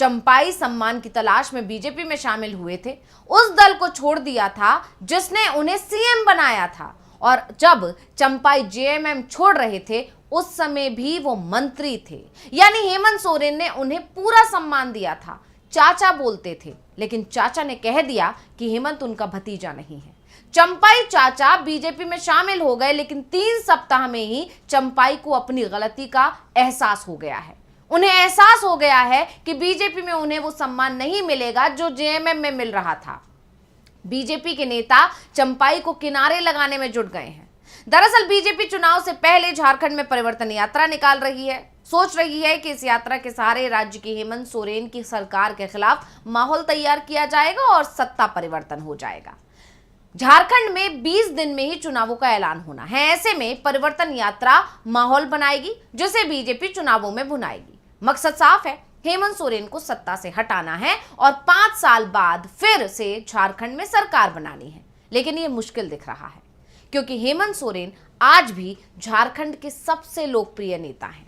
चंपाई सम्मान की तलाश में बीजेपी में शामिल हुए थे, उस दल को छोड़ दिया था जिसने उन्हें सीएम बनाया था। और जब चंपाई जेएमएम छोड़ रहे थे उस समय भी वो मंत्री थे, यानी हेमंत सोरेन ने उन्हें पूरा सम्मान दिया था। चाचा बोलते थे, लेकिन चाचा ने कह दिया कि हेमंत उनका भतीजा नहीं है। चंपाई चाचा बीजेपी में शामिल हो गए, लेकिन 3 सप्ताह में ही चंपाई को अपनी गलती का एहसास हो गया है। उन्हें एहसास हो गया है कि बीजेपी में उन्हें वो सम्मान नहीं मिलेगा जो जेएमएम में मिल रहा था। बीजेपी के नेता चंपाई को किनारे लगाने में जुट गए हैं। दरअसल बीजेपी चुनाव से पहले झारखंड में परिवर्तन यात्रा निकाल रही है। सोच रही है कि इस यात्रा के सहारे राज्य की हेमंत सोरेन की सरकार के खिलाफ माहौल तैयार किया जाएगा और सत्ता परिवर्तन हो जाएगा। झारखंड में 20 दिन में ही चुनावों का ऐलान होना है। ऐसे में परिवर्तन यात्रा माहौल बनाएगी जिसे बीजेपी चुनावों में भुनाएगी। मकसद साफ है, हेमंत सोरेन को सत्ता से हटाना है और 5 साल बाद फिर से झारखंड में सरकार बनानी है। लेकिन यह मुश्किल दिख रहा है क्योंकि हेमंत सोरेन आज भी झारखंड के सबसे लोकप्रिय नेता हैं।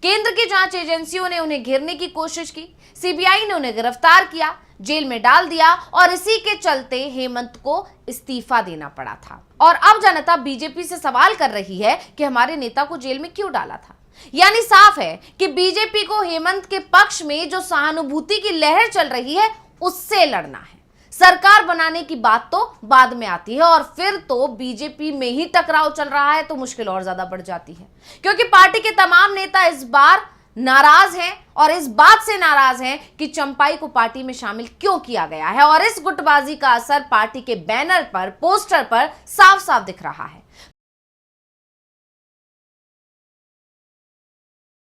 केंद्र की जांच एजेंसियों ने उन्हें घेरने की कोशिश की, सीबीआई ने उन्हें गिरफ्तार किया, जेल में डाल दिया और इसी के चलते हेमंत को इस्तीफा देना पड़ा था। और अब जनता बीजेपी से सवाल कर रही है कि हमारे नेता को जेल में क्यों डाला था। यानी साफ है कि बीजेपी को हेमंत के पक्ष में जो सहानुभूति की लहर चल रही है उससे लड़ना है। सरकार बनाने की बात तो बाद में आती है और फिर तो बीजेपी में ही टकराव चल रहा है तो मुश्किल और ज्यादा बढ़ जाती है, क्योंकि पार्टी के तमाम नेता इस बार नाराज हैं और इस बात से नाराज हैं कि चंपाई को पार्टी में शामिल क्यों किया गया है। और इस गुटबाजी का असर पार्टी के बैनर पर, पोस्टर पर साफ साफ दिख रहा है।